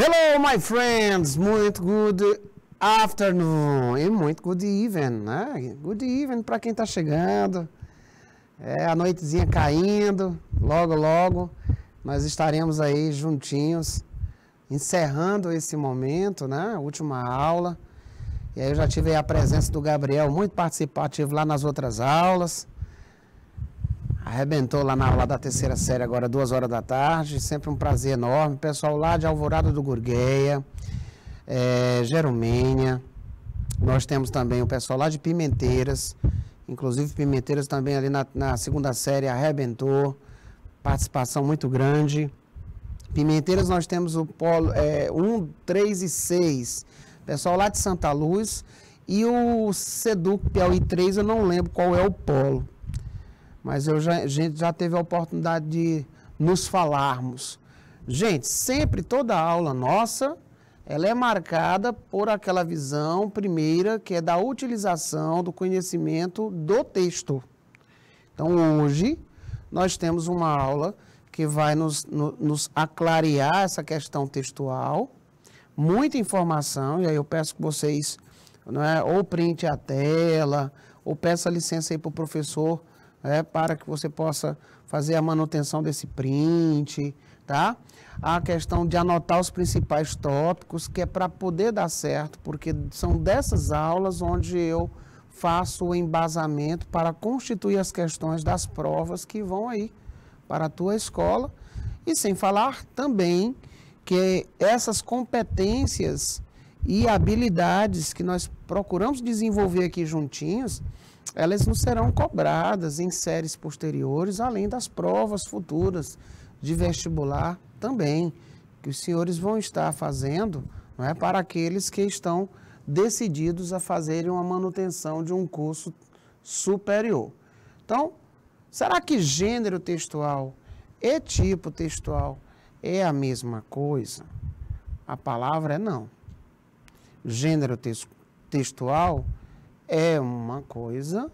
Hello, my friends! Muito good afternoon e muito good evening, né? Good evening para quem tá chegando. A noitezinha caindo, logo, logo nós estaremos aí juntinhos, encerrando esse momento, né? Última aula. E aí eu já tive a presença do Gabriel, muito participativo lá nas outras aulas. Arrebentou lá na aula da terceira série, agora 2 horas da tarde. Sempre um prazer enorme. Pessoal lá de Alvorada do Gurgueia, Jeromênia. Nós temos também o pessoal lá de Pimenteiras. Inclusive Pimenteiras também ali na segunda série arrebentou. Participação muito grande. Pimenteiras nós temos o polo 1, 3 e 6. Pessoal lá de Santa Luz. E o Seduc Piauí 3, eu não lembro qual é o polo. Mas a gente já teve a oportunidade de nos falarmos. Gente, sempre toda aula nossa, ela é marcada por aquela visão primeira, que é da utilização do conhecimento do texto. Então, hoje, nós temos uma aula que vai nos aclarear essa questão textual, muita informação, e aí eu peço que vocês, ou printe a tela, ou peça licença aí para o professor, para que você possa fazer a manutenção desse print, tá? A questão de anotar os principais tópicos, que é para poder dar certo, porque são dessas aulas onde eu faço o embasamento para constituir as questões das provas que vão aí para a tua escola. E sem falar também que essas competências e habilidades que nós procuramos desenvolver aqui juntinhos, elas não serão cobradas em séries posteriores, além das provas futuras de vestibular também, que os senhores vão estar fazendo, para aqueles que estão decididos a fazerem uma manutenção de um curso superior. Então, será que gênero textual e tipo textual é a mesma coisa? A palavra é não. Gênero textual é uma coisa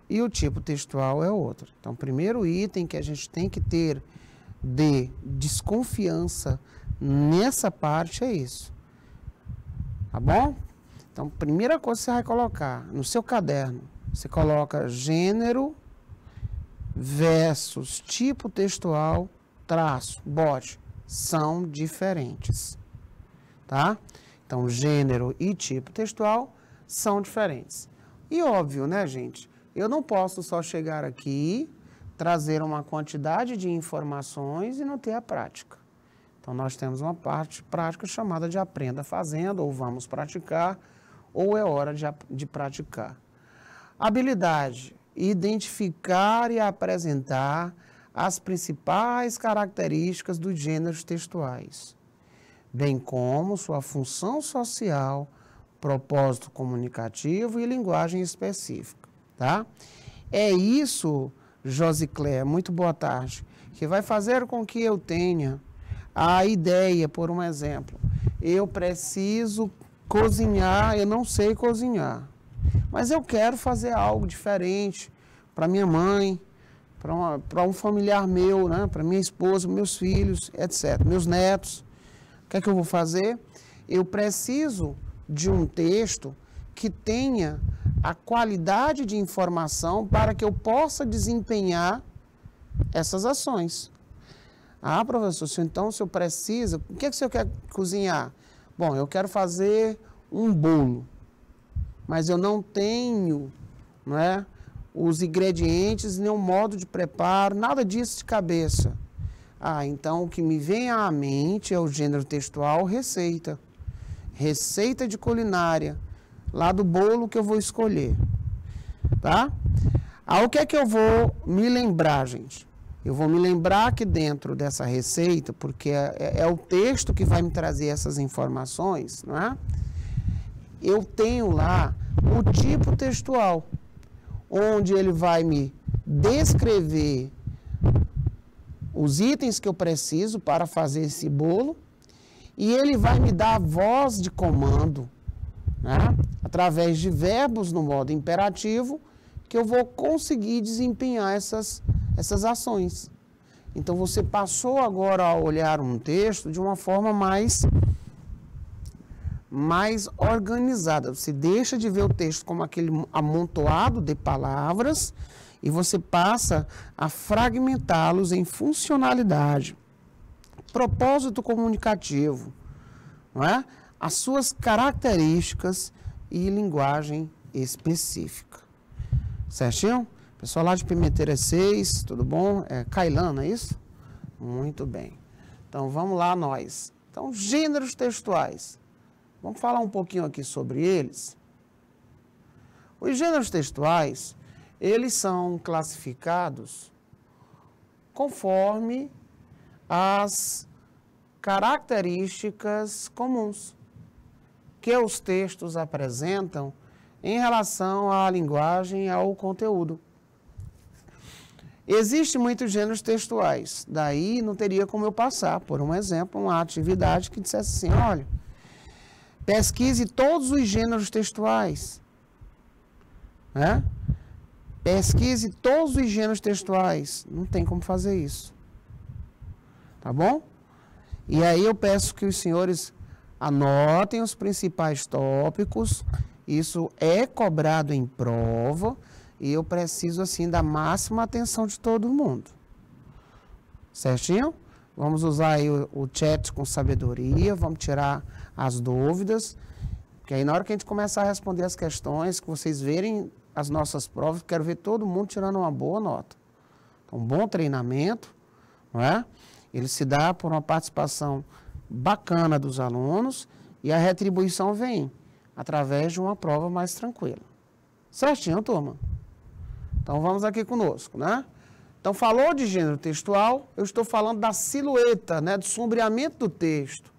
e o tipo textual é outra. Então, o primeiro item que a gente tem que ter de desconfiança nessa parte é isso. Tá bom? Então, primeira coisa que você vai colocar no seu caderno, você coloca gênero versus tipo textual, traço, bote, são diferentes. Tá? Então, gênero e tipo textual são diferentes. E óbvio, né, gente? Eu não posso só chegar aqui, trazer uma quantidade de informações e não ter a prática. Então, nós temos uma parte prática chamada de aprenda fazendo, ou vamos praticar, ou é hora de praticar. Habilidade: identificar e apresentar as principais características dos gêneros textuais, bem como sua função social, propósito comunicativo e linguagem específica, tá? É isso, Josicléia, muito boa tarde, que vai fazer com que eu tenha a ideia, por um exemplo, eu preciso cozinhar, eu não sei cozinhar, mas eu quero fazer algo diferente para minha mãe, para um familiar meu, né? Para minha esposa, meus filhos, etc., meus netos. O que é que eu vou fazer? Eu preciso de um texto que tenha a qualidade de informação para que eu possa desempenhar essas ações. Ah, professor, então se eu preciso, o que é que o senhor quer cozinhar? Bom, eu quero fazer um bolo, mas eu não tenho, os ingredientes, nem o modo de preparo, nada disso de cabeça. Ah, então o que me vem à mente é o gênero textual receita. Receita de culinária, lá do bolo que eu vou escolher, tá? O que é que eu vou me lembrar, gente? Eu vou me lembrar que dentro dessa receita, porque é o texto que vai me trazer essas informações, não é? Eu tenho lá o tipo textual, onde ele vai me descrever os itens que eu preciso para fazer esse bolo, e ele vai me dar a voz de comando, através de verbos no modo imperativo, que eu vou conseguir desempenhar essas ações. Então, você passou agora a olhar um texto de uma forma mais mais organizada. Você deixa de ver o texto como aquele amontoado de palavras e você passa a fragmentá-los em funcionalidade, propósito comunicativo, não é? As suas características e linguagem específica. Certinho? Pessoal lá de Pimenteira 6, tudo bom? É Cailan, não é isso? Muito bem. Então, vamos lá nós. Então, gêneros textuais. Vamos falar um pouquinho aqui sobre eles. Os gêneros textuais, eles são classificados conforme as características comuns que os textos apresentam em relação à linguagem e ao conteúdo. Existem muitos gêneros textuais, daí não teria como eu passar, por um exemplo, uma atividade que dissesse assim, olha, pesquise todos os gêneros textuais, né? Pesquise todos os gêneros textuais, não tem como fazer isso, tá bom? E aí eu peço que os senhores anotem os principais tópicos, isso é cobrado em prova, e eu preciso, assim, da máxima atenção de todo mundo. Certinho? Vamos usar aí o chat com sabedoria, vamos tirar as dúvidas, porque aí na hora que a gente começar a responder as questões, que vocês verem as nossas provas, quero ver todo mundo tirando uma boa nota. Então, um bom treinamento, não é? Ele se dá por uma participação bacana dos alunos e a retribuição vem através de uma prova mais tranquila. Certinho, turma? Então, vamos aqui conosco, né? Então, falou de gênero textual, eu estou falando da silhueta, né? Do sombreamento do texto.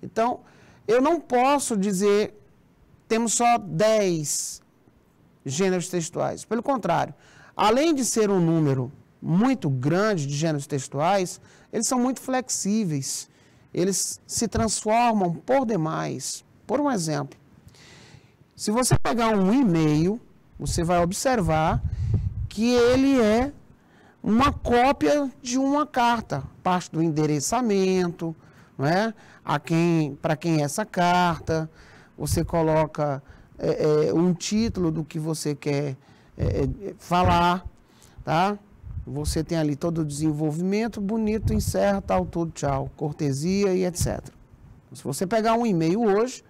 Então, eu não posso dizer, temos só 10 gêneros textuais. Pelo contrário, além de ser um número muito grande de gêneros textuais, eles são muito flexíveis. Eles se transformam por demais. Por um exemplo, se você pegar um e-mail, você vai observar que ele é uma cópia de uma carta, parte do endereçamento, não é? Para quem é essa carta, você coloca um título do que você quer falar, tá? Você tem ali todo o desenvolvimento, bonito, encerra, tal, tudo, tchau, cortesia e etc. Se você pegar um e-mail hoje,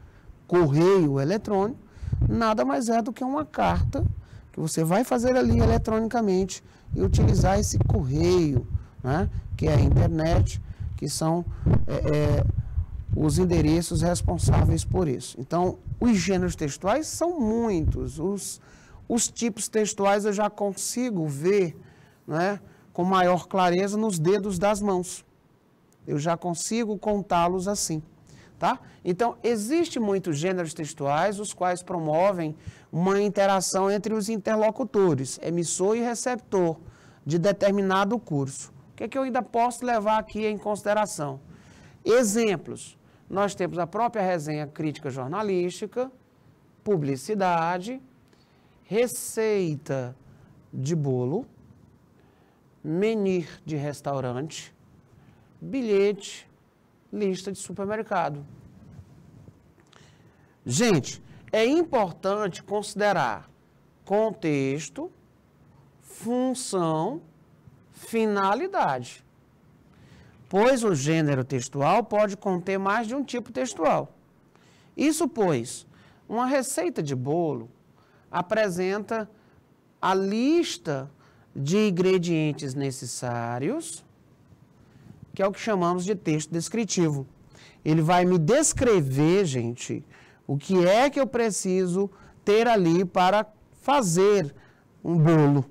correio eletrônico, nada mais é do que uma carta que você vai fazer ali eletronicamente e utilizar esse correio, né, que é a internet, que são os endereços responsáveis por isso. Então, os gêneros textuais são muitos. Os tipos textuais eu já consigo ver, né, com maior clareza nos dedos das mãos. Eu já consigo contá-los assim. Tá? Então, existem muitos gêneros textuais, os quais promovem uma interação entre os interlocutores, emissor e receptor, de determinado curso. O que é que eu ainda posso levar aqui em consideração? Exemplos. Nós temos a própria resenha crítica jornalística, publicidade, receita de bolo, menir de restaurante, bilhete, lista de supermercado. Gente, é importante considerar contexto, função, finalidade, pois o gênero textual pode conter mais de um tipo textual. Isso, pois, uma receita de bolo apresenta a lista de ingredientes necessários, que é o que chamamos de texto descritivo. Ele vai me descrever, gente, o que é que eu preciso ter ali para fazer um bolo.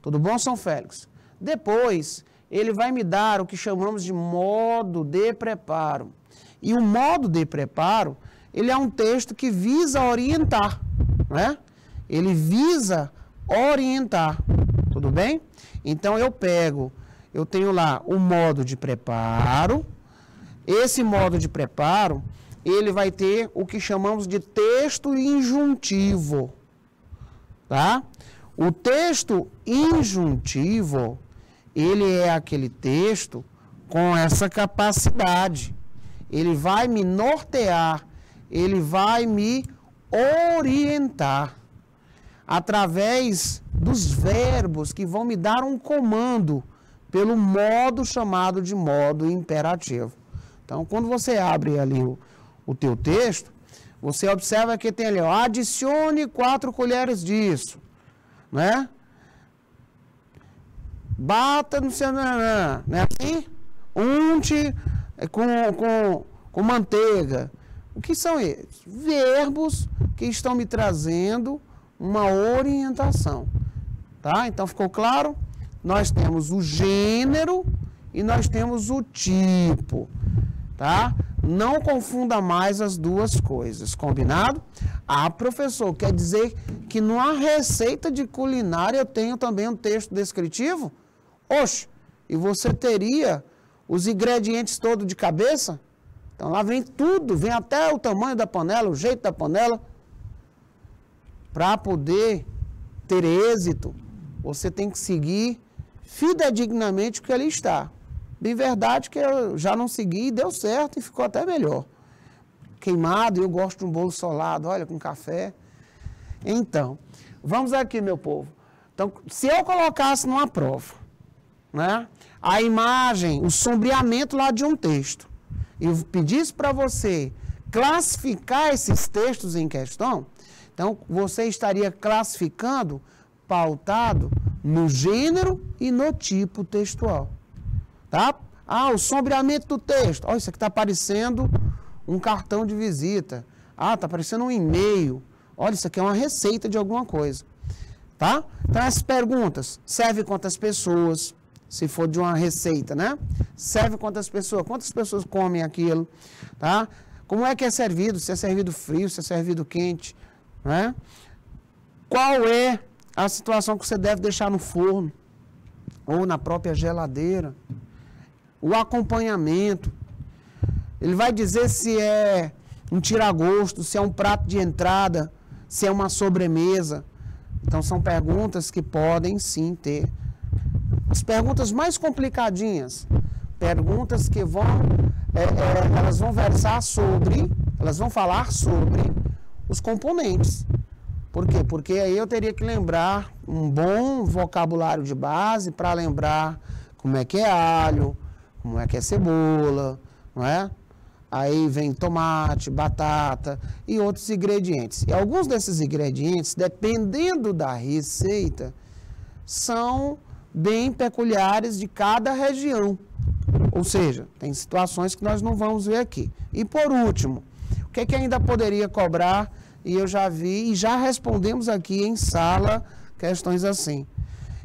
Tudo bom, São Félix? Depois, ele vai me dar o que chamamos de modo de preparo. E o modo de preparo, ele é um texto que visa orientar, né? Ele visa orientar, tudo bem? Então, eu tenho lá o modo de preparo. Esse modo de preparo, ele vai ter o que chamamos de texto injuntivo, tá? O texto injuntivo, ele é aquele texto com essa capacidade. Ele vai me nortear, ele vai me orientar através dos verbos que vão me dar um comando pelo modo chamado de modo imperativo. Então, quando você abre ali o teu texto, você observa que tem ali, ó, adicione 4 colheres disso, né? Bata no seu, não é assim? Unte com manteiga. O que são eles? Verbos que estão me trazendo uma orientação, tá? Então, ficou claro? Nós temos o gênero e nós temos o tipo, tá? Não confunda mais as duas coisas, combinado? Ah, professor, quer dizer que numa receita de culinária eu tenho também um texto descritivo? Oxe, e você teria os ingredientes todos de cabeça? Então lá vem tudo, vem até o tamanho da panela, o jeito da panela. Para poder ter êxito, você tem que seguir fidedignamente o que ali está. Bem verdade que eu já não segui e deu certo e ficou até melhor. Queimado, eu gosto de um bolo solado, olha, com café. Então, vamos aqui, meu povo. Então, se eu colocasse numa prova, né, a imagem, o sombreamento lá de um texto, e eu pedisse para você classificar esses textos em questão, então, você estaria classificando, pautado no gênero e no tipo textual. Tá? Ah, o sombreamento do texto. Olha, isso aqui está parecendo um cartão de visita. Ah, está parecendo um e-mail. Olha, isso aqui é uma receita de alguma coisa. Tá? Então, essas perguntas, serve quantas pessoas, se for de uma receita, né? Serve quantas pessoas comem aquilo, tá? Como é que é servido, se é servido frio, se é servido quente, né? Qual é a situação que você deve deixar no forno ou na própria geladeira? O acompanhamento. Ele vai dizer se é um tira-gosto, se é um prato de entrada, se é uma sobremesa. Então, são perguntas que podem, sim, ter. As perguntas mais complicadinhas, perguntas que elas vão versar sobre, elas vão falar sobre os componentes. Por quê? Porque aí eu teria que lembrar um bom vocabulário de base para lembrar como é que é alho, como é que é cebola, não é? Aí vem tomate, batata e outros ingredientes. E alguns desses ingredientes, dependendo da receita, são bem peculiares de cada região. Ou seja, tem situações que nós não vamos ver aqui. E por último, o que é que ainda poderia cobrar? E eu já vi e já respondemos aqui em sala questões assim.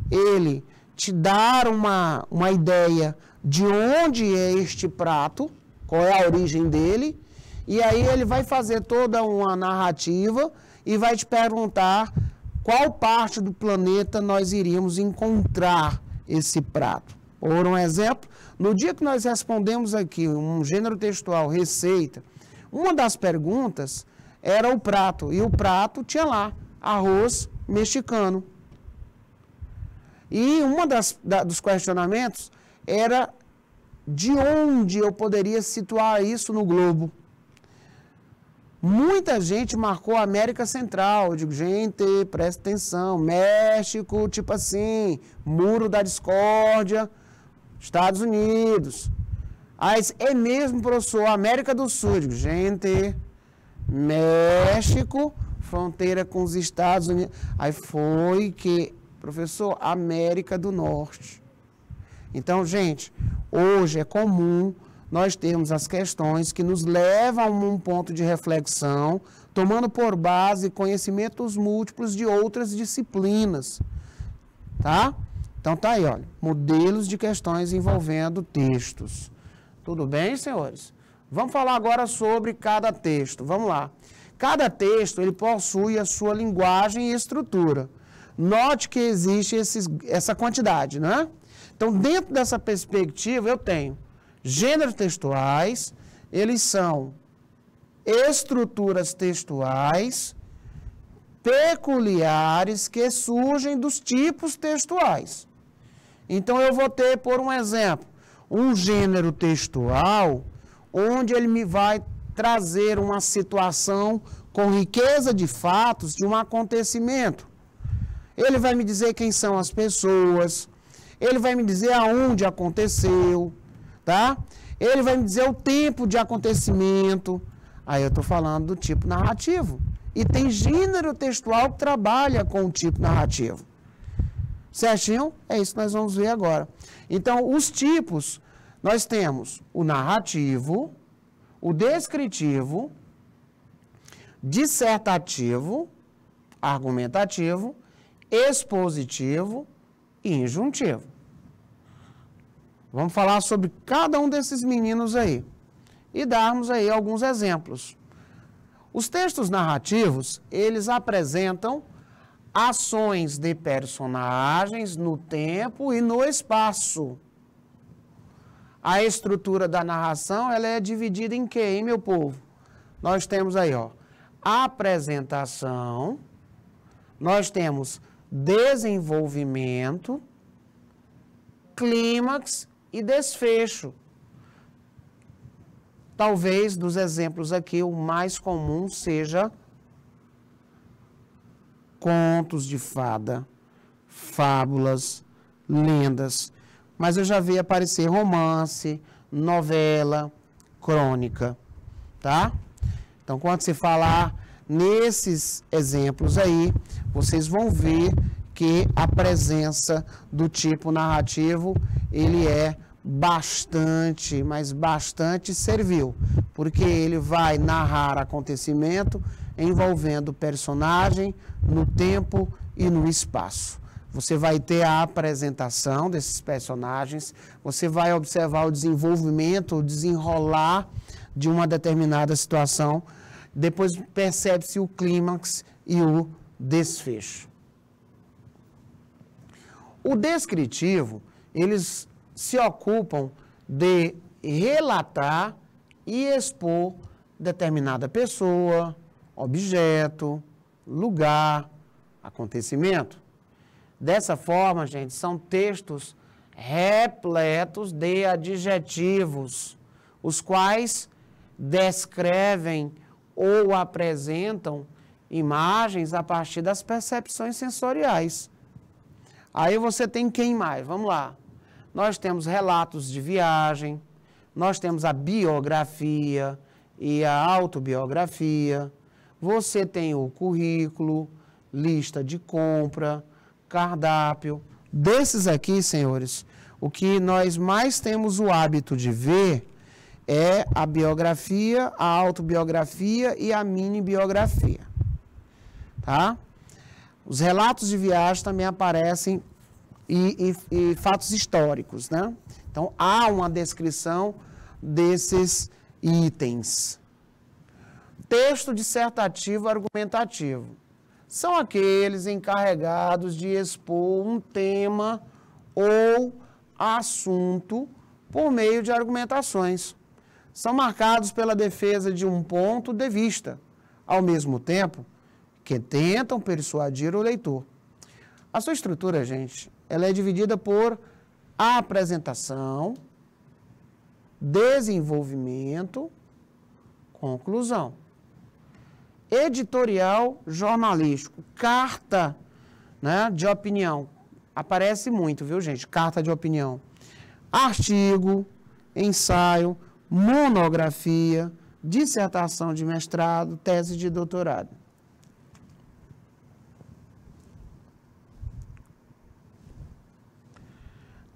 Ele te dar uma ideia de onde é este prato, qual é a origem dele, e aí ele vai fazer toda uma narrativa e vai te perguntar qual parte do planeta nós iríamos encontrar esse prato. Por um exemplo, no dia que nós respondemos aqui um gênero textual, receita, uma das perguntas era o prato, e o prato tinha lá arroz mexicano. E uma dos questionamentos era de onde eu poderia situar isso no globo. Muita gente marcou a América Central. Eu digo, gente, presta atenção, México, tipo assim, Muro da Discórdia, Estados Unidos. Aí, é mesmo, professor, América do Sul. Eu digo, gente, México, fronteira com os Estados Unidos. Aí foi que, professor, América do Norte. Então, gente, hoje é comum nós termos as questões que nos levam a um ponto de reflexão, tomando por base conhecimentos múltiplos de outras disciplinas, tá? Então, tá aí, olha, modelos de questões envolvendo textos. Tudo bem, senhores? Vamos falar agora sobre cada texto. Vamos lá. Cada texto, ele possui a sua linguagem e estrutura. Note que existe essa quantidade, né? Então, dentro dessa perspectiva, eu tenho gêneros textuais, eles são estruturas textuais peculiares que surgem dos tipos textuais. Então, eu vou ter, por um exemplo, um gênero textual onde ele me vai trazer uma situação com riqueza de fatos de um acontecimento. Ele vai me dizer quem são as pessoas, ele vai me dizer aonde aconteceu, tá? Ele vai me dizer o tempo de acontecimento. Aí eu estou falando do tipo narrativo. E tem gênero textual que trabalha com o tipo narrativo. Certinho? É isso que nós vamos ver agora. Então, os tipos, nós temos o narrativo, o descritivo, dissertativo, argumentativo, expositivo e injuntivo. Vamos falar sobre cada um desses meninos aí e darmos aí alguns exemplos. Os textos narrativos, eles apresentam ações de personagens no tempo e no espaço. A estrutura da narração, ela é dividida em quê, hein, meu povo? Nós temos aí, ó, apresentação, nós temos desenvolvimento, clímax e desfecho. Talvez dos exemplos aqui o mais comum seja contos de fada, fábulas, lendas. Mas eu já vi aparecer romance, novela, crônica, tá? Então, quando se falar nesses exemplos aí, vocês vão ver que a presença do tipo narrativo, ele é bastante, mas bastante servil, porque ele vai narrar acontecimento envolvendo personagem no tempo e no espaço. Você vai ter a apresentação desses personagens, você vai observar o desenvolvimento, o desenrolar de uma determinada situação, depois percebe-se o clímax e o desfecho. O descritivo, eles se ocupam de relatar e expor determinada pessoa, objeto, lugar, acontecimento. Dessa forma, gente, são textos repletos de adjetivos, os quais descrevem ou apresentam imagens a partir das percepções sensoriais. Aí você tem quem mais? Vamos lá. Nós temos relatos de viagem, nós temos a biografia e a autobiografia, você tem o currículo, lista de compra, cardápio. Desses aqui, senhores, o que nós mais temos o hábito de ver é a biografia, a autobiografia e a mini-biografia. Tá? Os relatos de viagem também aparecem e fatos históricos, né? Então, há uma descrição desses itens. Texto dissertativo argumentativo. São aqueles encarregados de expor um tema ou assunto por meio de argumentações. São marcados pela defesa de um ponto de vista, ao mesmo tempo que tentam persuadir o leitor. A sua estrutura, gente, ela é dividida por apresentação, desenvolvimento, conclusão. Editorial jornalístico, carta, né, de opinião. Aparece muito, viu, gente? Carta de opinião. Artigo, ensaio, monografia, dissertação de mestrado, tese de doutorado.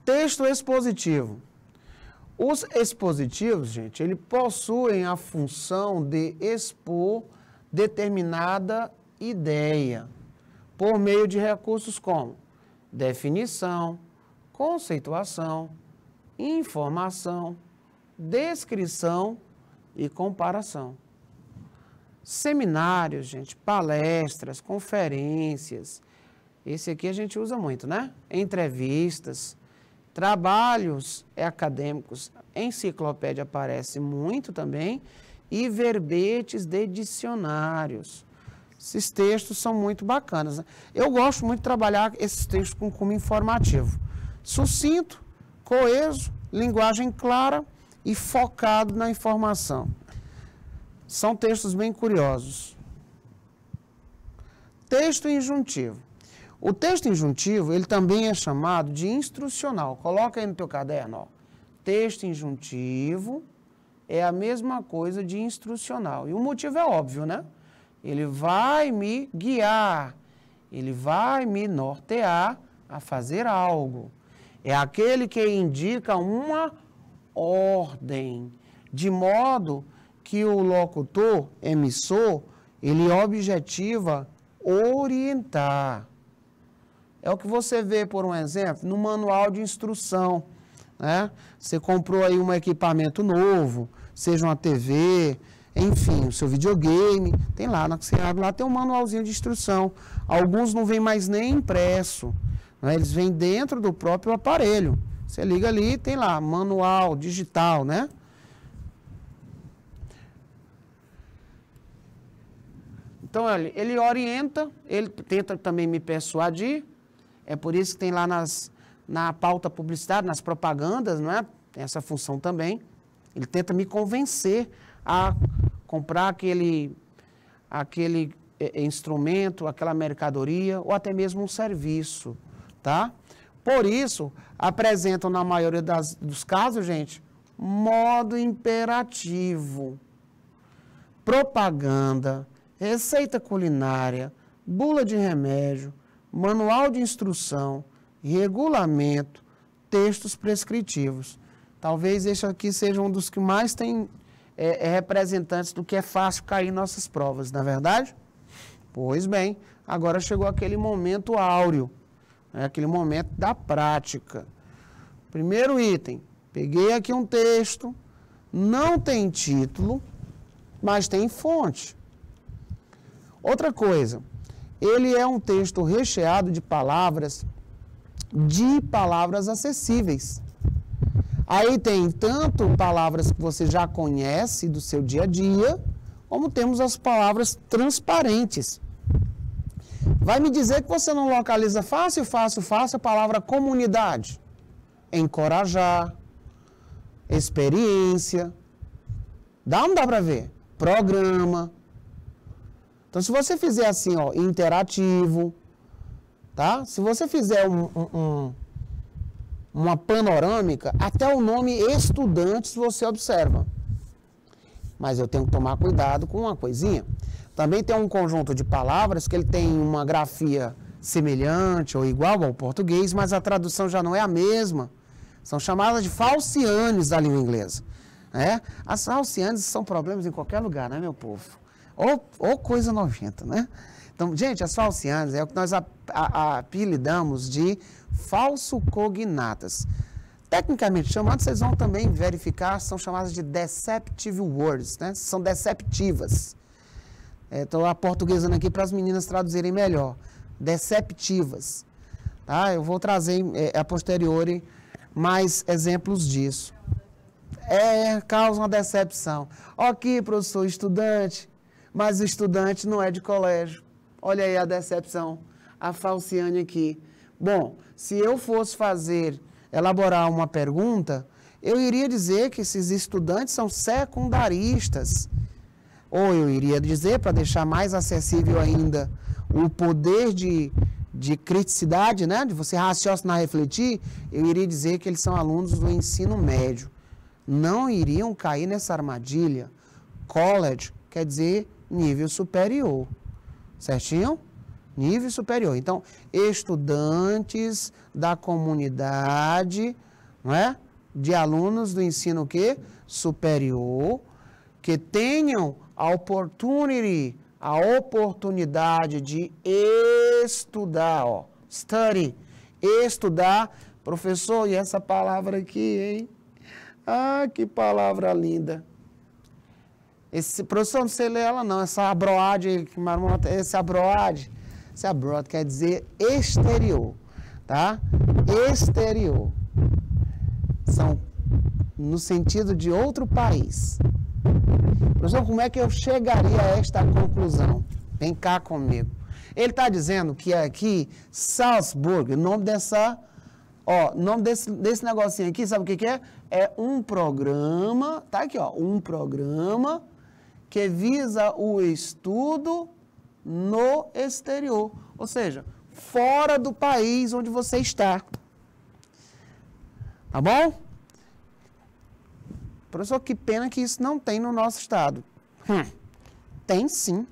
Texto expositivo. Os expositivos, gente, eles possuem a função de expor determinada ideia por meio de recursos como definição, conceituação, informação, descrição e comparação. Seminários, gente, palestras, conferências, esse aqui a gente usa muito, né? Entrevistas, trabalhos acadêmicos, enciclopédia aparece muito também, e verbetes de dicionários. Esses textos são muito bacanas, né? Eu gosto muito de trabalhar esses textos com cunho informativo. Sucinto, coeso, linguagem clara e focado na informação. São textos bem curiosos. Texto injuntivo. O texto injuntivo, ele também é chamado de instrucional. Coloca aí no teu caderno, ó. Texto injuntivo é a mesma coisa de instrucional. E o motivo é óbvio, né? Ele vai me guiar, ele vai me nortear a fazer algo. É aquele que indica uma ordem, de modo que o locutor, emissor, ele objetiva orientar. É o que você vê, por um exemplo, no manual de instrução, né? Você comprou aí um equipamento novo, seja uma TV, enfim, o seu videogame, tem lá, você abre lá, tem um manualzinho de instrução. Alguns não vêm mais nem impresso, né? Eles vêm dentro do próprio aparelho. Você liga ali, tem lá, manual digital, né? Então, olha, ele orienta, ele tenta também me persuadir, é por isso que tem lá na pauta publicitária, nas propagandas, não é? Tem essa função também. Ele tenta me convencer a comprar aquele instrumento, aquela mercadoria, ou até mesmo um serviço, tá? Por isso, apresentam na maioria dos casos, gente, modo imperativo, propaganda, receita culinária, bula de remédio, manual de instrução, regulamento, textos prescritivos. Talvez esse aqui seja um dos que mais tem representantes do que é fácil cair em nossas provas, não é verdade? Pois bem, agora chegou aquele momento áureo, aquele momento da prática. Primeiro item, peguei aqui um texto, não tem título, mas tem fonte. Outra coisa, ele é um texto recheado de palavras acessíveis. Aí tem tanto palavras que você já conhece do seu dia a dia, como temos as palavras transparentes. Vai me dizer que você não localiza fácil a palavra comunidade. Encorajar, experiência, dá ou não dá para ver? Programa. Então, se você fizer assim, ó, interativo, tá? Se você fizer uma panorâmica, até o nome estudantes você observa. Mas eu tenho que tomar cuidado com uma coisinha. Também tem um conjunto de palavras que ele tem uma grafia semelhante ou igual ao português, mas a tradução já não é a mesma. São chamadas de falcianes da língua inglesa. Né? As falcianes são problemas em qualquer lugar, né, meu povo? Ou coisa nojenta, né? Então, gente, as falcianes é o que nós apelidamos de falso-cognatas. Tecnicamente chamando, vocês vão também verificar, são chamadas de deceptive words, né? São deceptivas. Estou aportuguesando aqui para as meninas traduzirem melhor. Deceptivas. Tá? Eu vou trazer a posteriori mais exemplos disso. Causa uma decepção. Ok, professor, estudante, mas o estudante não é de colégio. Olha aí a decepção, a falciane aqui. Bom, se eu fosse elaborar uma pergunta, eu iria dizer que esses estudantes são secundaristas. Ou eu iria dizer, para deixar mais acessível ainda o poder de criticidade, né? De você raciocinar, refletir, eu iria dizer que eles são alunos do ensino médio. Não iriam cair nessa armadilha. College quer dizer nível superior. Certinho? Nível superior. Então, estudantes da comunidade, não é? De alunos do ensino o quê? Superior, que tenham a oportunidade de estudar, ó. Study, estudar. Professor, e essa palavra aqui, hein? Ah, que palavra linda. Professor, não sei ler ela não, essa abroad, esse abroad quer dizer exterior, tá? Exterior. São no sentido de outro país. Professor, como é que eu chegaria a esta conclusão? Vem cá comigo. Ele está dizendo que aqui, Salzburg, o nome nome desse negocinho aqui, sabe o que é? É um programa, tá aqui, ó, um programa que visa o estudo no exterior, ou seja, fora do país onde você está. Tá bom? Professor, que pena que isso não tem no nosso estado. Tem sim.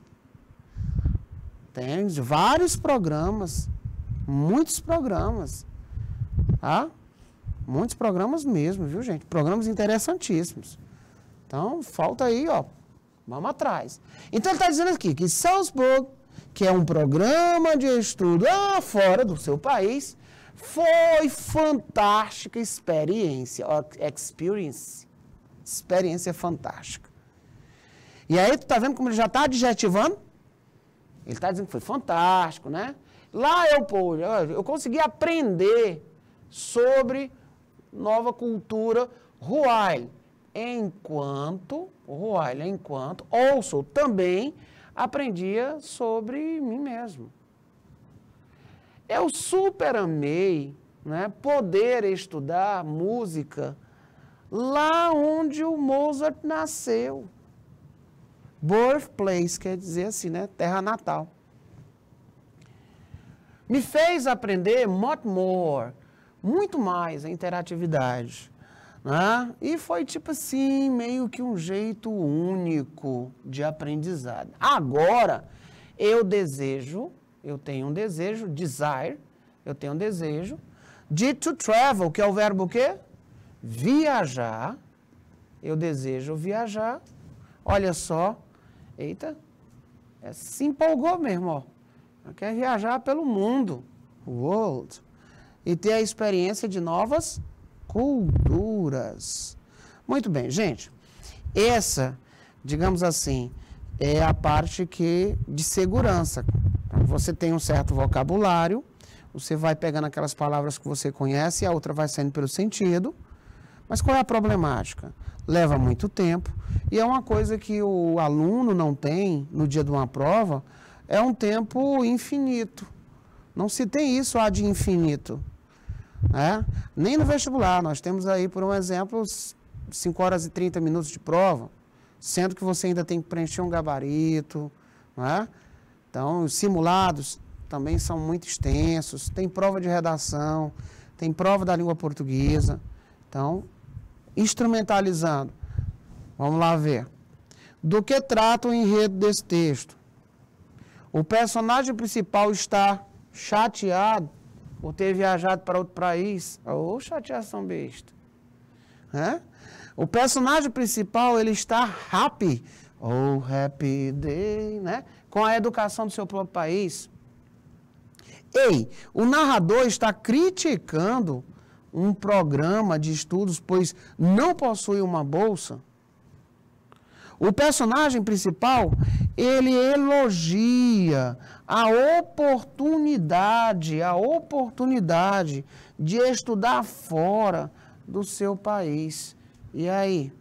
Tem vários programas, muitos programas, tá? Muitos programas mesmo, viu, gente? Programas interessantíssimos. Então, falta aí, ó, vamos atrás. Então, ele está dizendo aqui que Salzburg, que é um programa de estudo fora do seu país, foi fantástica experiência, experiência fantástica. E aí, tu tá vendo como ele já está adjetivando? Ele está dizendo que foi fantástico, né? Lá eu consegui aprender sobre nova cultura Ruail, enquanto ouço também aprendia sobre mim mesmo. Eu super amei, né, poder estudar música lá onde o Mozart nasceu. Birthplace quer dizer assim, né? Terra natal. Me fez aprender muito mais a interatividade. Né? E foi tipo assim, meio que um jeito único de aprendizado. Agora, eu tenho um desejo de to travel, que é o verbo o quê? Viajar. Eu desejo viajar. Olha só. Eita, se empolgou mesmo, ó. Quer viajar pelo mundo, world, e ter a experiência de novas culturas. Muito bem, gente. Essa, digamos assim, é a parte de segurança. Você tem um certo vocabulário, você vai pegando aquelas palavras que você conhece e a outra vai saindo pelo sentido. Mas qual é a problemática? Leva muito tempo e é uma coisa que o aluno não tem no dia de uma prova, é um tempo infinito. Não se tem isso ad infinito. Né? Nem no vestibular, nós temos aí, por um exemplo, 5 horas e 30 minutos de prova, sendo que você ainda tem que preencher um gabarito. Né? Então, os simulados também são muito extensos, tem prova de redação, tem prova da língua portuguesa. Então, instrumentalizando. Vamos lá ver. Do que trata o enredo desse texto? O personagem principal está chateado por ter viajado para outro país. Ou chateação besta. O personagem principal, ele está happy. Oh, happy day, né? Com a educação do seu próprio país. Ei, o narrador está criticando um programa de estudos, pois não possui uma bolsa. O personagem principal, ele elogia a oportunidade de estudar fora do seu país. E aí?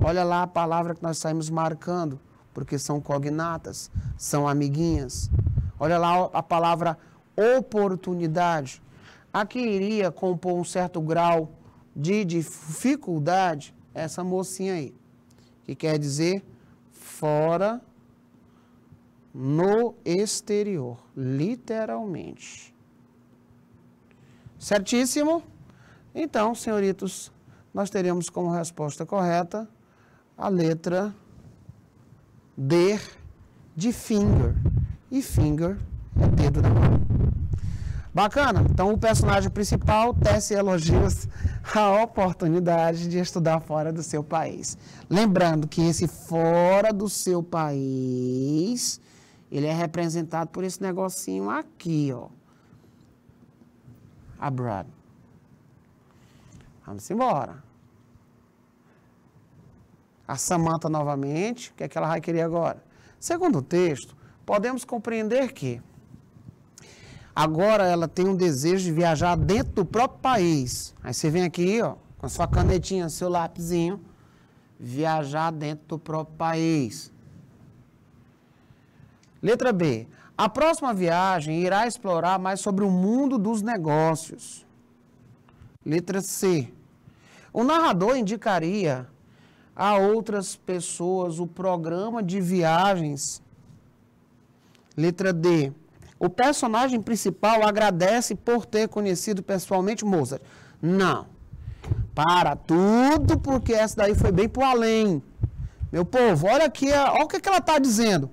Olha lá a palavra que nós saímos marcando, porque são cognatas, são amiguinhas. Olha lá a palavra oportunidade. Aqui iria compor um certo grau de dificuldade essa mocinha aí, que quer dizer fora no exterior, literalmente. Certíssimo? Então, senhoritos, nós teremos como resposta correta a letra D de finger. E finger é dedo da mão. Bacana? Então, o personagem principal tece elogios à oportunidade de estudar fora do seu país. Lembrando que esse fora do seu país, ele é representado por esse negocinho aqui, ó. Abroad. Vamos embora. A Samantha novamente, o que é que ela vai querer agora? Segundo o texto, podemos compreender que agora ela tem um desejo de viajar dentro do próprio país. Aí você vem aqui, ó, com a sua canetinha, seu lapisinho, viajar dentro do próprio país. Letra B. A próxima viagem irá explorar mais sobre o mundo dos negócios. Letra C. O narrador indicaria a outras pessoas o programa de viagens. Letra D. O personagem principal agradece por ter conhecido pessoalmente Mozart. Não. Para tudo, porque essa daí foi bem pro além. Meu povo, olha aqui, olha o que ela está dizendo.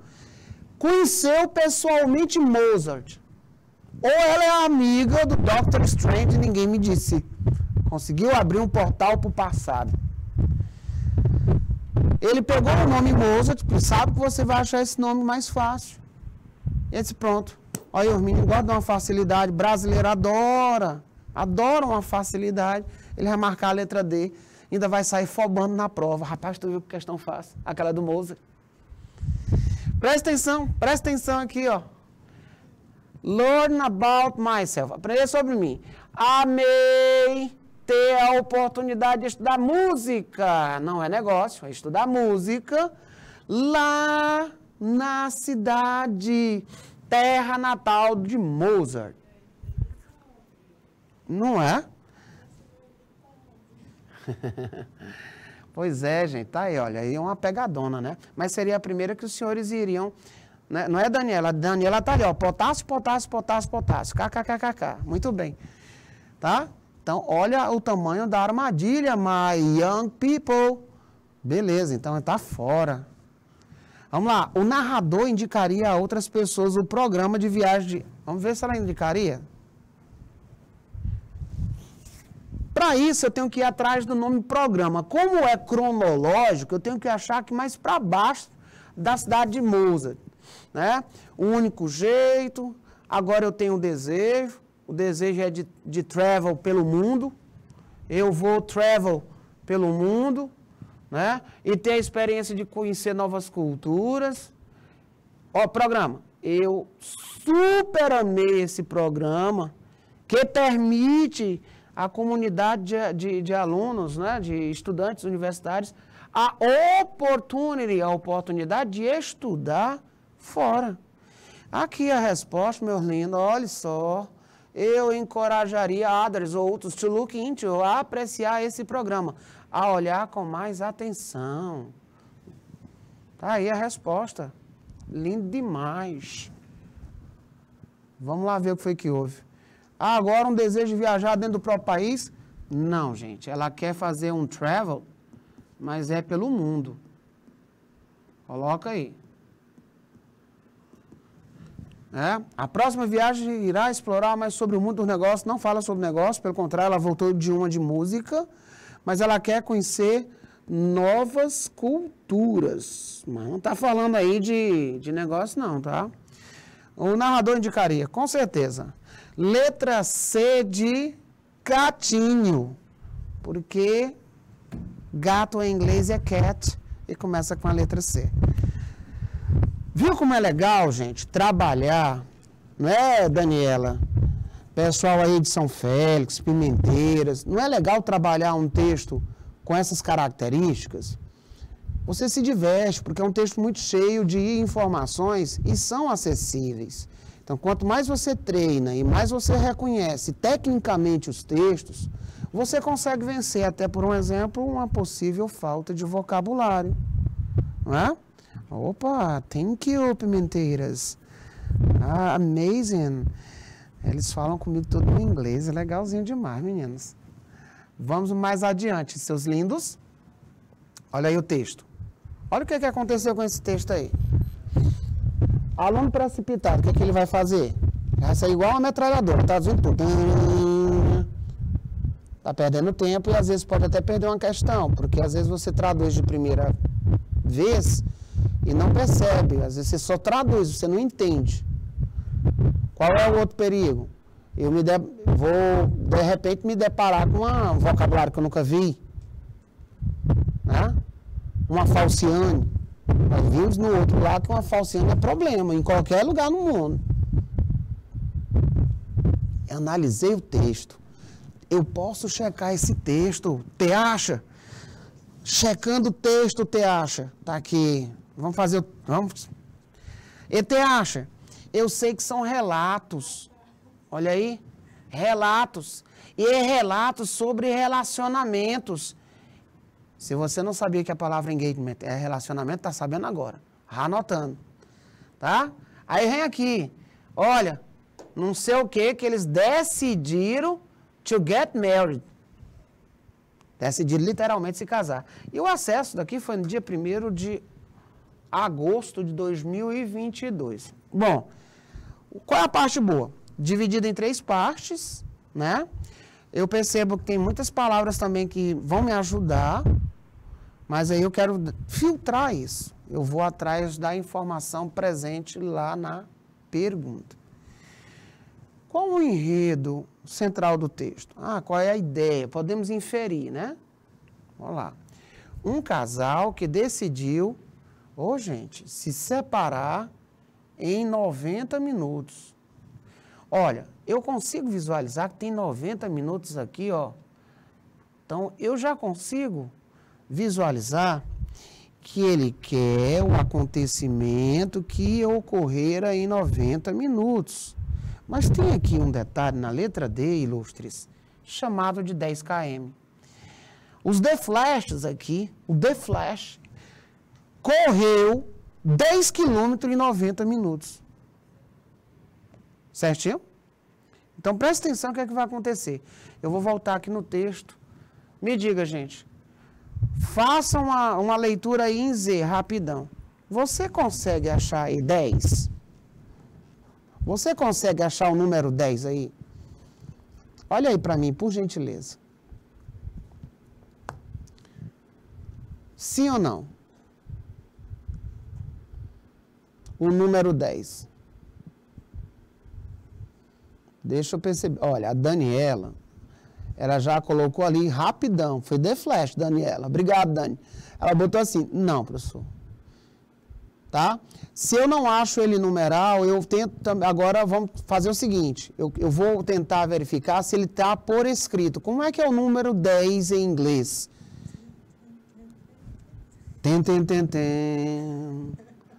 Conheceu pessoalmente Mozart. Ou ela é amiga do Dr. Strange, ninguém me disse. Conseguiu abrir um portal para o passado. Ele pegou o nome Mozart, porque sabe que você vai achar esse nome mais fácil. E disse, pronto. Olha, os meninos gostam de uma facilidade. Brasileiro adora. Adora uma facilidade. Ele vai marcar a letra D. Ainda vai sair fobando na prova. Rapaz, tu viu que questão fácil? Aquela do Mozart. Presta atenção aqui, ó. Learn about myself. Aprender sobre mim. Amei ter a oportunidade de estudar música. Não é negócio, é estudar música lá na cidade, terra natal de Mozart. Não é? Pois é, gente, tá aí, olha, aí é uma pegadona, né? Mas seria a primeira que os senhores iriam, né? Não é Daniela? A Daniela tá ali, ó, potássio, potássio, potássio, potássio, kkkk, muito bem, tá? Então, olha o tamanho da armadilha, my young people. Beleza, então tá fora. Vamos lá, o narrador indicaria a outras pessoas o programa de viagem. Vamos ver se ela indicaria. Para isso, eu tenho que ir atrás do nome programa. Como é cronológico, eu tenho que achar que mais para baixo da cidade de Mozart, né? O único jeito, agora eu tenho o desejo é de travel pelo mundo, eu vou travel pelo mundo, né? E ter a experiência de conhecer novas culturas. Ó, programa, eu super amei esse programa, que permite a comunidade de alunos, né, de estudantes universitários, a oportunidade de estudar fora. Aqui a resposta, meus lindos, olha só. Eu encorajaria others ou outros to look into, a apreciar esse programa, a olhar com mais atenção. Tá aí a resposta. Lindo demais. Vamos lá ver o que foi que houve. Ah, agora um desejo de viajar dentro do próprio país? Não, gente. Ela quer fazer um travel, mas é pelo mundo. Coloca aí. A próxima viagem irá explorar mais sobre o mundo dos negócios. Não fala sobre negócio, pelo contrário, ela voltou de uma de música, mas ela quer conhecer novas culturas. Mas não está falando aí de negócio, não, tá? O narrador indicaria, com certeza. Letra C de gatinho, porque gato em inglês é cat e começa com a letra C. Viu como é legal, gente, trabalhar, não é, Daniela? Pessoal aí de São Félix, Pimenteiras, não é legal trabalhar um texto com essas características? Você se diverte, porque é um texto muito cheio de informações e são acessíveis. Então, quanto mais você treina e mais você reconhece tecnicamente os textos, você consegue vencer, até por um exemplo, uma possível falta de vocabulário. Não é? Opa, thank you, Pimenteiras. Ah, amazing. Eles falam comigo todo em inglês, é legalzinho demais, meninos. Vamos mais adiante, seus lindos. Olha aí o texto. Olha o que aconteceu com esse texto aí. Aluno precipitado, o que ele vai fazer? Vai sair igual uma metralhadora, tá dizendo tudo. Tá perdendo tempo e às vezes pode até perder uma questão, porque às vezes você traduz de primeira vez e não percebe. Às vezes você só traduz, você não entende. Qual é o outro perigo? Eu vou, de repente, me deparar com um vocabulário que eu nunca vi. Né? Uma falciane. Nós vimos no outro lado que uma falciane é problema, em qualquer lugar no mundo. Eu analisei o texto. Eu posso checar esse texto, te acha? Checando o texto, te acha? Tá aqui. Vamos fazer. Vamos. E te acha? Eu sei que são relatos. Olha aí. Relatos. E relatos sobre relacionamentos. Se você não sabia que a palavra engagement é relacionamento, tá sabendo agora. Anotando. Tá? Aí vem aqui. Olha, não sei o que eles decidiram to get married. Decidiram literalmente se casar. E o acesso daqui foi no dia 1º de agosto de 2022. Bom, qual é a parte boa? Dividida em 3 partes, né? Eu percebo que tem muitas palavras também que vão me ajudar, mas aí eu quero filtrar isso. Eu vou atrás da informação presente lá na pergunta. Qual o enredo central do texto? Qual é a ideia? Podemos inferir, né? Vamos lá. Um casal que decidiu, gente, se separar em 90 minutos. Olha, eu consigo visualizar que tem 90 minutos aqui, ó. Então, eu já consigo visualizar que ele quer o acontecimento que ocorrera em 90 minutos. Mas tem aqui um detalhe na letra D, ilustres, chamado de 10 km. Os The Flashes aqui, o The Flash, correu 10 km em 90 minutos. Certinho? Então, presta atenção o que é que vai acontecer. Eu vou voltar aqui no texto. Me diga, gente. Faça uma leitura aí em Z, rapidão. Você consegue achar aí 10? Você consegue achar o número 10 aí? Olha aí para mim, por gentileza. Sim ou não? O número 10. Deixa eu perceber. Olha, a Daniela, ela já colocou ali rapidão. Foi The Flash, Daniela. Obrigado, Dani. Ela botou assim, não, professor. Tá? Se eu não acho ele numeral, eu tento... Agora, vamos fazer o seguinte. Eu vou tentar verificar se ele está por escrito. Como é que é o número 10 em inglês?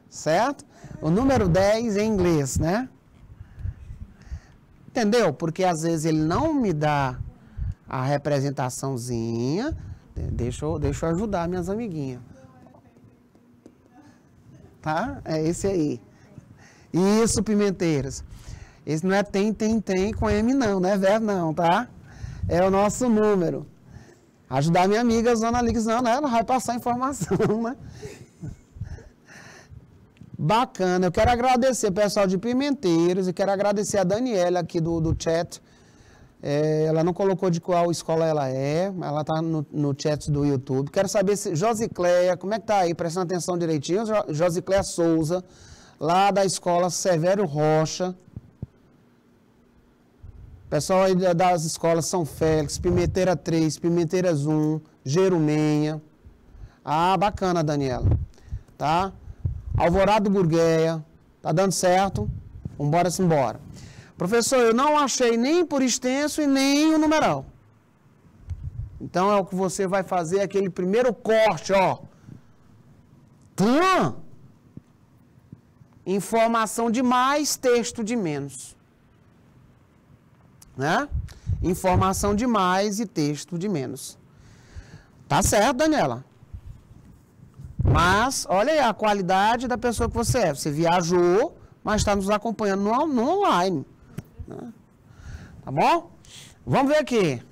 Certo? O número 10 em inglês, né? Entendeu? Porque às vezes ele não me dá a representaçãozinha. Deixa eu ajudar minhas amiguinhas. Tá? É esse aí. Isso, pimenteiras. Esse não é tem com M não, não é verbo não, tá? É o nosso número. Ajudar minha amiga Zona Lix, não, né? Ela vai passar informação, né? Bacana, eu quero agradecer o pessoal de Pimenteiros e quero agradecer a Daniela aqui do chat. Ela não colocou de qual escola ela está no chat do YouTube. Quero saber se Josicléia, como é que tá aí? Prestando atenção direitinho. Josicléia Souza, lá da escola Severo Rocha. Pessoal aí das escolas São Félix, Pimenteira 3, Pimenteiras 1, Jerumenha. Bacana, Daniela. Tá? Alvorado Gurgueia. Tá dando certo? Vambora-se embora. Professor, eu não achei nem por extenso e nem o numeral. Então, é o que você vai fazer, aquele primeiro corte, ó. Informação de mais, texto de menos. Né? Informação de mais e texto de menos. Tá certo, Daniela? Mas, olha aí a qualidade da pessoa que você é. Você viajou, mas está nos acompanhando no online. Tá bom? Vamos ver aqui.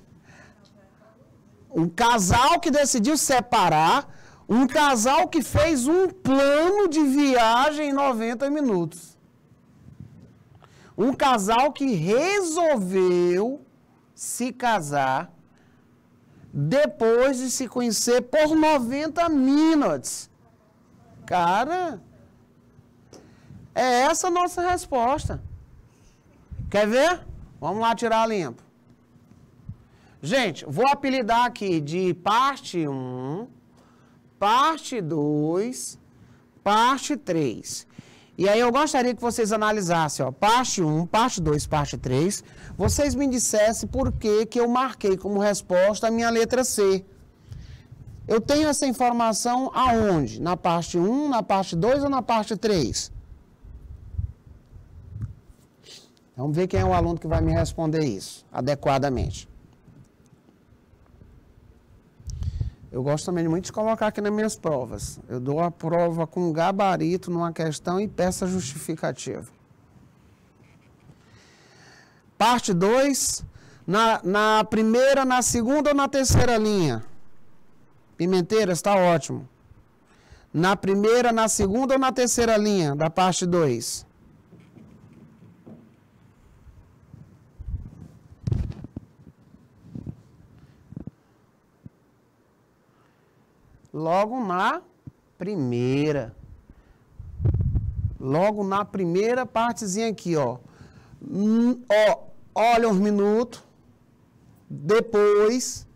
Um casal que decidiu separar, um casal que fez um plano de viagem em 90 minutos. Um casal que resolveu se casar depois de se conhecer por 90 minutos. Cara, é essa a nossa resposta. Quer ver? Vamos lá tirar limpo. Gente, vou apelidar aqui de parte 1, parte 2, parte 3. E aí eu gostaria que vocês analisassem, ó, parte 1, parte 2, parte 3. Vocês me dissessem por que eu marquei como resposta a minha letra C. Eu tenho essa informação aonde? Na parte 1, na parte 2 ou na parte 3? Vamos ver quem é o aluno que vai me responder isso adequadamente. Eu gosto também muito de colocar aqui nas minhas provas. Eu dou a prova com gabarito numa questão e peça justificativa. Parte 2, na primeira, na segunda ou na terceira linha? Pimenteiras, está ótimo. Na primeira, na segunda ou na terceira linha da parte 2? Logo na primeira. Logo na primeira partezinha aqui, ó. Olha uns minutos. Depois,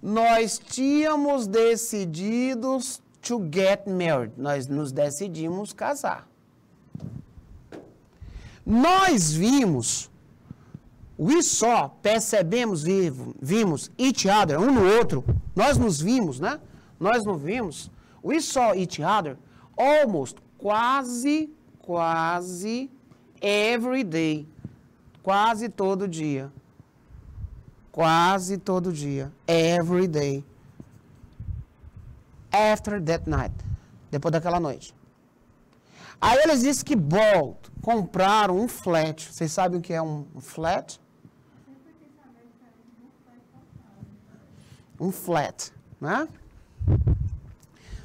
nós tínhamos decidido to get married. Nós nos decidimos casar. Nós vimos, we saw, percebemos, vimos each other, um no outro. Nós nos vimos, né? Nós não vimos. We saw each other almost, quase every day. Quase todo dia. Quase todo dia. Every day. After that night. Depois daquela noite. Aí eles dizem que bought, compraram um flat. Vocês sabem o que é um flat? Um flat, né?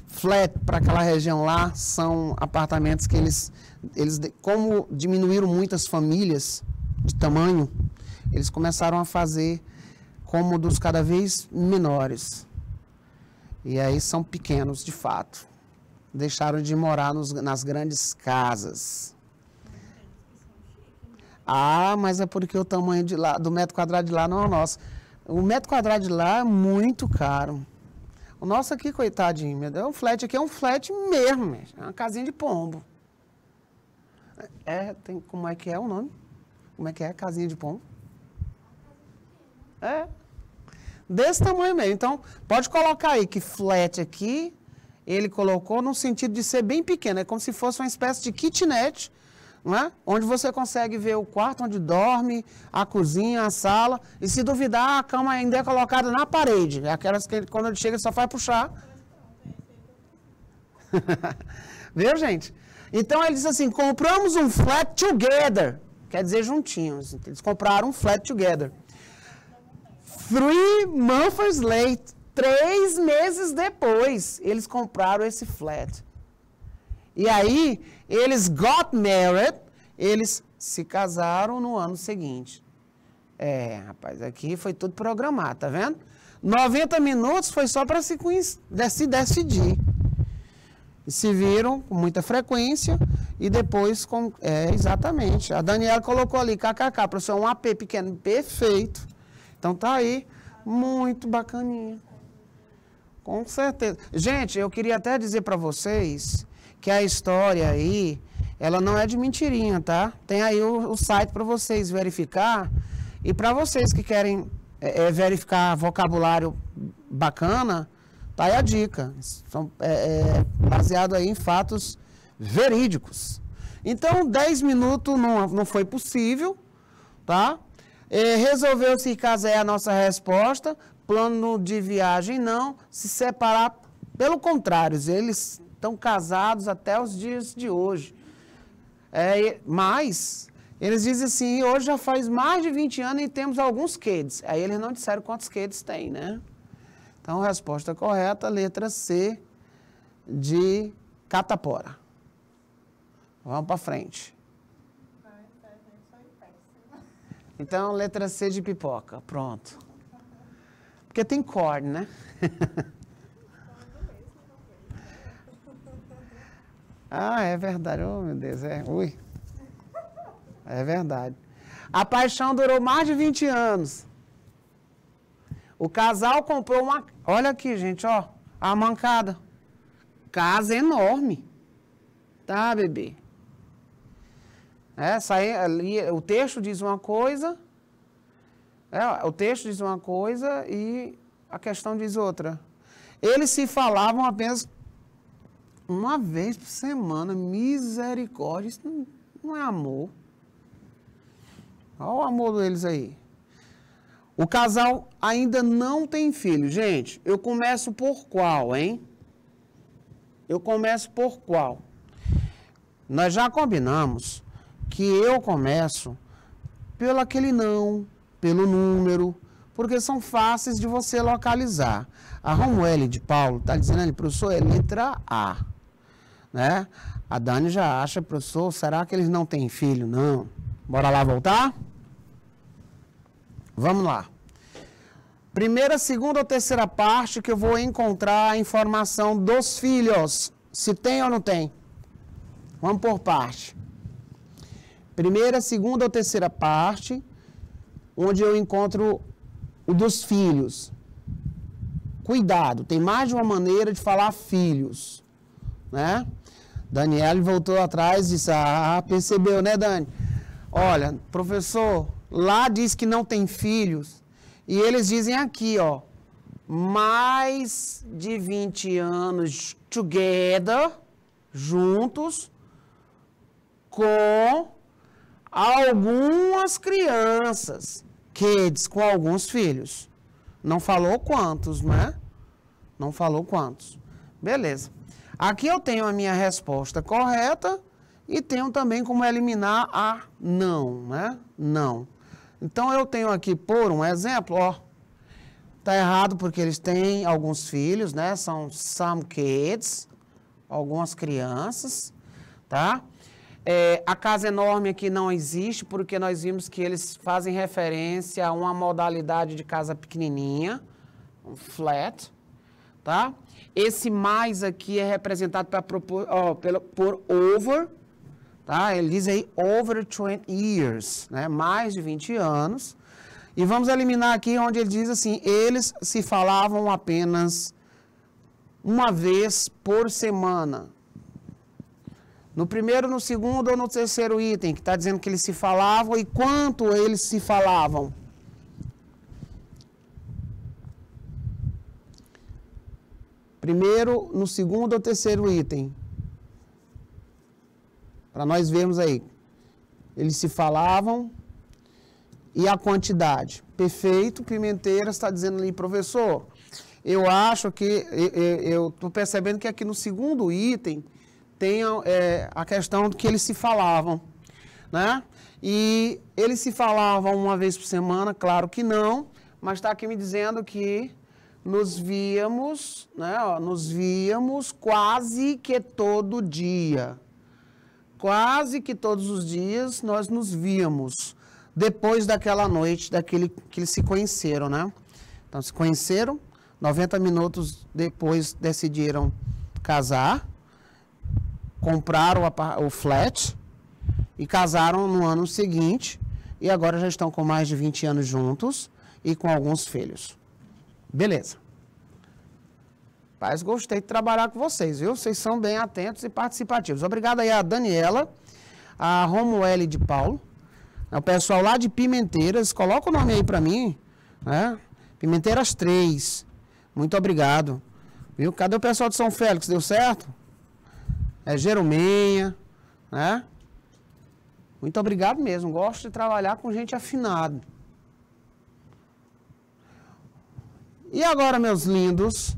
Flat, para aquela região lá, são apartamentos que eles, como diminuíram muitas famílias de tamanho, eles começaram a fazer cômodos cada vez menores. E aí são pequenos, de fato. Deixaram de morar nas grandes casas. Ah, mas é porque o tamanho de lá, do metro quadrado de lá não é o nosso. O metro quadrado de lá é muito caro. O nosso aqui, coitadinho, meu Deus, o flat aqui é um flat mesmo, é uma casinha de pombo. Como é que é o nome? Como é que é? Casinha de pombo? É. Desse tamanho mesmo. Então, pode colocar aí que flat aqui, ele colocou no sentido de ser bem pequeno. É como se fosse uma espécie de kitnet, não é? Onde você consegue ver o quarto onde dorme, a cozinha, a sala. E se duvidar, a cama ainda é colocada na parede. É aquelas que quando ele chega, ele só faz puxar. Viu, gente? Então, ele diz assim, compramos um flat together. Quer dizer, juntinhos. Eles compraram um flat together. 3 months late. 3 meses depois, eles compraram esse flat. E aí, eles got married, eles se casaram no ano seguinte. Rapaz, aqui foi tudo programado, tá vendo? 90 minutos foi só para se decidir. E se viram com muita frequência e depois, exatamente. A Daniela colocou ali, kkk, professor, um AP pequeno, perfeito. Então tá aí, muito bacaninha. Com certeza. Gente, eu queria até dizer para vocês que a história aí, ela não é de mentirinha, tá? Tem aí o site para vocês verificar. E para vocês que querem verificar vocabulário bacana, tá aí a dica. São baseado aí em fatos verídicos. Então, 10 minutos não foi possível, tá? Resolveu-se casar é a nossa resposta. Plano de viagem não. Se separar, pelo contrário, eles estão casados até os dias de hoje. Mas, eles dizem assim, hoje já faz mais de 20 anos e temos alguns kids. Aí eles não disseram quantos kids tem, né? Então, a resposta correta, letra C de catapora. Vamos para frente. Então, letra C de pipoca. Pronto. Porque tem corn, né? É verdade. Oh, meu Deus. Ui. É verdade. A paixão durou mais de 20 anos. O casal comprou uma... Olha aqui, gente, ó. A mancada. Casa enorme. Tá, bebê? O texto diz uma coisa... o texto diz uma coisa e a questão diz outra. Eles se falavam apenas uma vez por semana. Misericórdia. Isso não é amor. Olha o amor deles aí. O casal ainda não tem filho. Gente, eu começo por qual, hein? Eu começo por qual? Nós já combinamos que eu começo pelo aquele não, pelo número, porque são fáceis de você localizar. A Romuelle de Paulo está dizendo ali, professor, é letra A. Né? A Dani já acha, professor, será que eles não têm filho? Não. Bora lá voltar? Vamos lá. Primeira, segunda ou terceira parte que eu vou encontrar a informação dos filhos. Se tem ou não tem. Vamos por parte. Primeira, segunda ou terceira parte, onde eu encontro o dos filhos. Cuidado, tem mais de uma maneira de falar filhos, né? Daniela voltou atrás e disse, percebeu, né, Dani? Olha, professor, lá diz que não tem filhos, e eles dizem aqui, ó, mais de 20 anos together, juntos, com algumas crianças, kids, com alguns filhos. Não falou quantos, né? Não falou quantos. Beleza. Aqui eu tenho a minha resposta correta e tenho também como eliminar a não, né? Não. Então eu tenho aqui, por um exemplo, ó. Tá errado porque eles têm alguns filhos, né? São some kids, algumas crianças, tá? A casa enorme aqui não existe, porque nós vimos que eles fazem referência a uma modalidade de casa pequenininha, um flat, tá? Esse mais aqui é representado por over, tá? Ele diz aí over 20 years, né? Mais de 20 anos. E vamos eliminar aqui onde ele diz assim, eles se falavam apenas uma vez por semana. No primeiro, no segundo ou no terceiro item, que está dizendo que eles se falavam e quanto eles se falavam. Primeiro, no segundo ou terceiro item. Para nós vermos aí. Eles se falavam e a quantidade. Perfeito, Pimenteira está dizendo ali, professor, eu acho que, eu estou percebendo que aqui no segundo item, tem a questão de que eles se falavam, né? E eles se falavam uma vez por semana, claro que não, mas está aqui me dizendo que nos víamos, né? Ó, nos víamos quase que todo dia. Quase que todos os dias nós nos víamos, depois daquela noite, daquele que eles se conheceram, né? Então, se conheceram, 90 minutos depois decidiram casar, compraram o flat e casaram no ano seguinte e agora já estão com mais de 20 anos juntos e com alguns filhos. Beleza. Paz, gostei de trabalhar com vocês, viu? Vocês são bem atentos e participativos. Obrigado aí a Daniela, a Romuelle de Paulo, o pessoal lá de Pimenteiras, coloca o nome aí para mim, né? Pimenteiras 3. Muito obrigado. Viu? Cadê o pessoal de São Félix? Deu certo? Jerumenha, né? Muito obrigado mesmo. Gosto de trabalhar com gente afinada. E agora, meus lindos,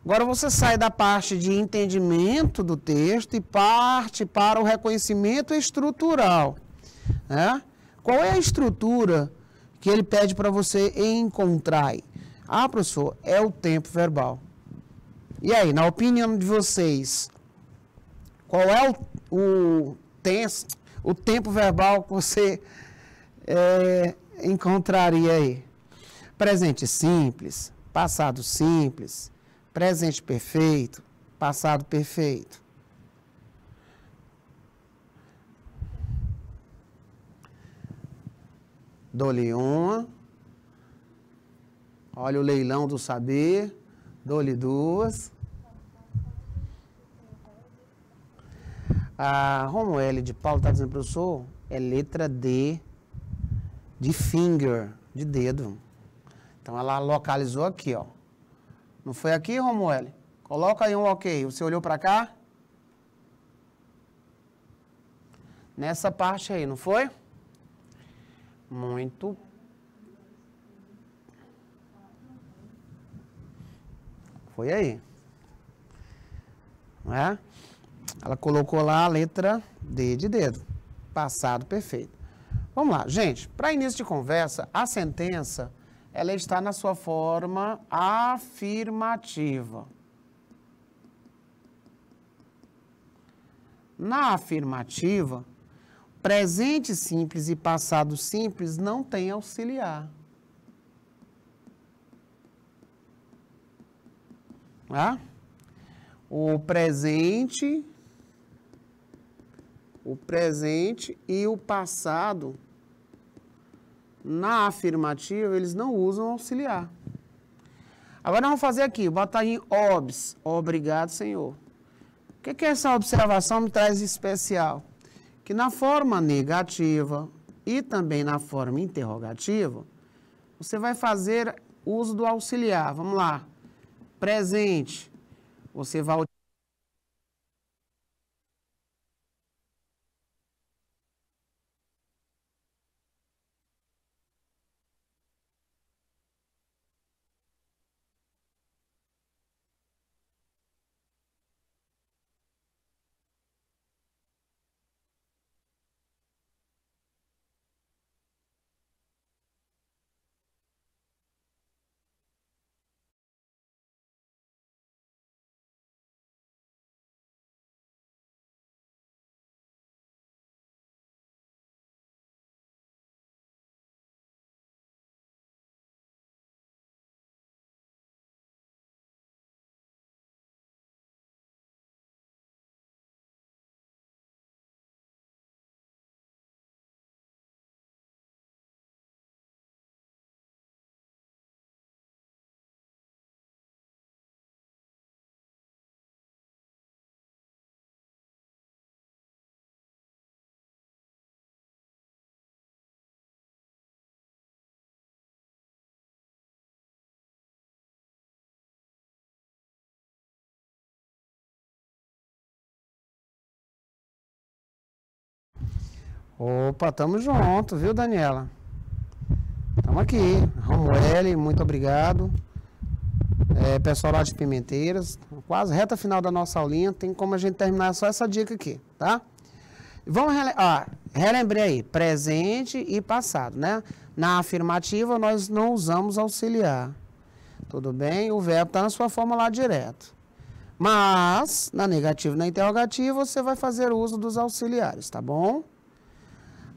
agora você sai da parte de entendimento do texto e parte para o reconhecimento estrutural, né? Qual é a estrutura que ele pede para você encontrar? Professor, é o tempo verbal. E aí, na opinião de vocês, qual é o tempo verbal que você encontraria aí? Presente simples, passado simples, presente perfeito, passado perfeito. Dou-lhe uma. Olha o leilão do saber. Dou-lhe duas. A Romuelle de Paulo está dizendo, professor, é letra D de finger, de dedo. Então, ela localizou aqui, ó. Não foi aqui, Romuelle? Coloca aí um ok. Você olhou para cá? Nessa parte aí, não foi? Muito Foi aí. Não é? Ela colocou lá a letra D de dedo. Passado perfeito. Vamos lá, gente. Para início de conversa, a sentença, ela está na sua forma afirmativa. Na afirmativa, presente simples e passado simples não tem auxiliar. Tá? O presente e o passado, na afirmativa, eles não usam auxiliar. Agora, nós vamos fazer aqui, botar em obs, obrigado, Senhor. O que essa observação me traz de especial? Que na forma negativa e também na forma interrogativa, você vai fazer uso do auxiliar. Vamos lá. Presente, você vai utilizar. Opa, tamo junto, viu, Daniela? Tamo aqui. Romueli, muito obrigado. Pessoal lá de Pimenteiras, quase reta final da nossa aulinha, tem como a gente terminar só essa dica aqui, tá? Vamos relembrei aí, presente e passado, né? Na afirmativa, nós não usamos auxiliar. Tudo bem? O verbo está na sua forma lá direto. Mas, na negativa e na interrogativa, você vai fazer uso dos auxiliares, tá bom?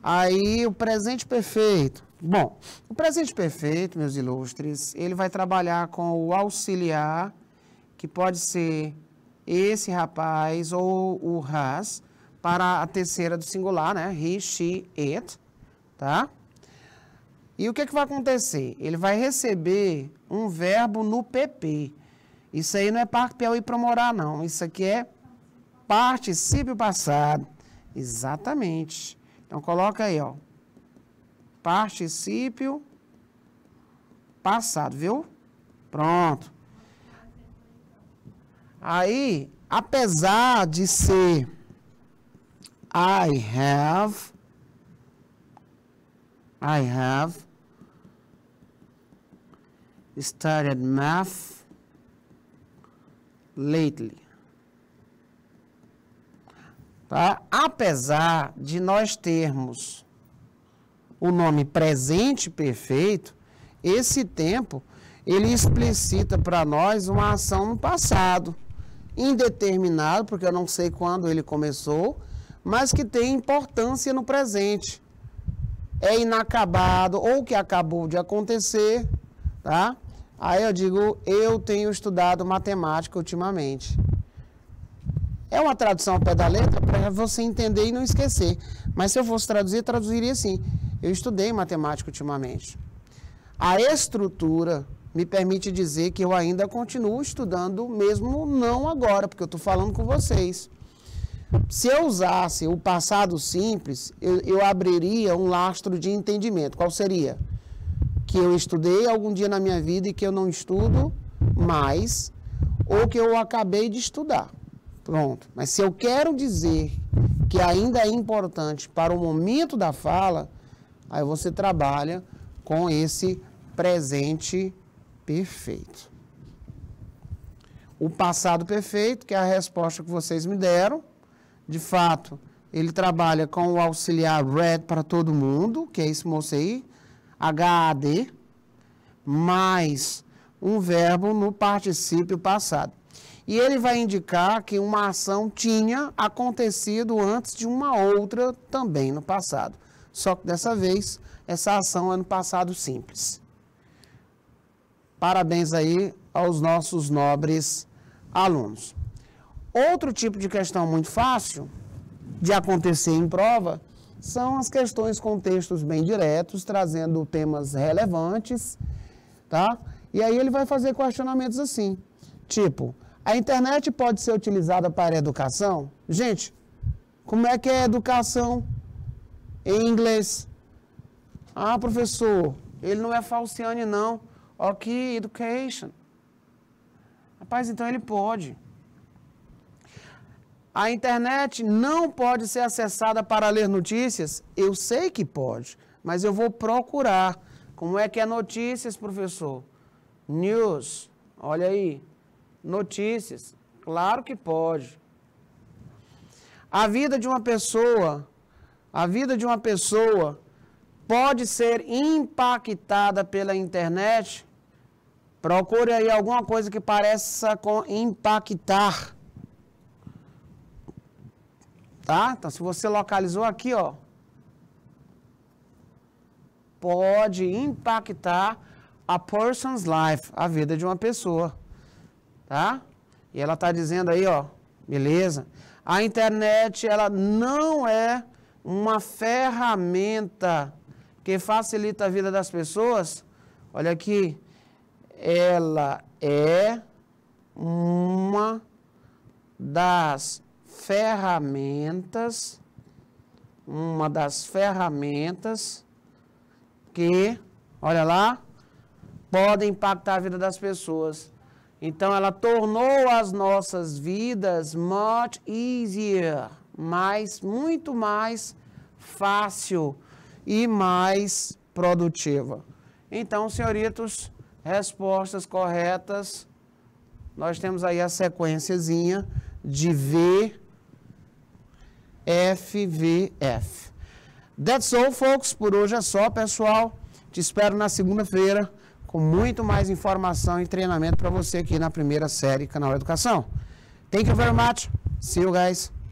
Aí, o presente perfeito. Bom, o presente perfeito, meus ilustres, ele vai trabalhar com o auxiliar, que pode ser esse rapaz ou o has, para a terceira do singular, né? He, she, it, tá? E o que vai acontecer? Ele vai receber um verbo no PP. Isso aí não é papel ir para morar, não. Isso aqui é particípio passado. Exatamente. Então, coloca aí, ó. Particípio passado, viu? Pronto. Aí, apesar de ser I have studied math lately. Tá? Apesar de nós termos o nome presente perfeito, esse tempo, ele explicita para nós uma ação no passado, indeterminado, porque eu não sei quando ele começou, mas que tem importância no presente. É inacabado ou que acabou de acontecer, tá? Aí eu digo, eu tenho estudado matemática ultimamente. É uma tradução ao pé da letra para você entender e não esquecer. Mas se eu fosse traduzir, traduziria assim. Eu estudei matemática ultimamente. A estrutura me permite dizer que eu ainda continuo estudando, mesmo não agora, porque eu estou falando com vocês. Se eu usasse o passado simples, eu abriria um lastro de entendimento. Qual seria? Que eu estudei algum dia na minha vida e que eu não estudo mais, ou que eu acabei de estudar. Pronto. Mas se eu quero dizer que ainda é importante para o momento da fala, aí você trabalha com esse presente perfeito. o passado perfeito, que é a resposta que vocês me deram. De fato, ele trabalha com o auxiliar read para todo mundo, que é esse moço aí, HAD, mais um verbo no particípio passado. E ele vai indicar que uma ação tinha acontecido antes de uma outra também no passado. Só que dessa vez, essa ação é no passado simples. Parabéns aí aos nossos nobres alunos. Outro tipo de questão muito fácil de acontecer em prova são as questões com textos bem diretos, trazendo temas relevantes, tá? E aí ele vai fazer questionamentos assim, tipo, a internet pode ser utilizada para educação? Gente, como é que é educação em inglês? Ah, professor, ele não é Falciane não. Ok, education. Rapaz, então ele pode. A internet não pode ser acessada para ler notícias? Eu sei que pode, mas eu vou procurar. Como é que é notícias, professor? News, olha aí. Notícias, claro que pode. A vida de uma pessoa pode ser impactada pela internet? Procure aí alguma coisa que pareça com impactar. Tá? Então, se você localizou aqui, ó, pode impactar a person's life, a vida de uma pessoa. Tá? E ela está dizendo aí, ó, beleza? A internet, ela não é uma ferramenta que facilita a vida das pessoas. Olha aqui, ela é uma das ferramentas que, olha lá, podem impactar a vida das pessoas. Então, ela tornou as nossas vidas much easier, muito mais fácil e mais produtiva. Então, senhoritos, respostas corretas, nós temos aí a sequenciazinha de VFVF. That's all, folks. Por hoje é só, pessoal. Te espero na segunda-feira com muito mais informação e treinamento para você aqui na primeira série Canal Educação. Thank you very much. See you guys.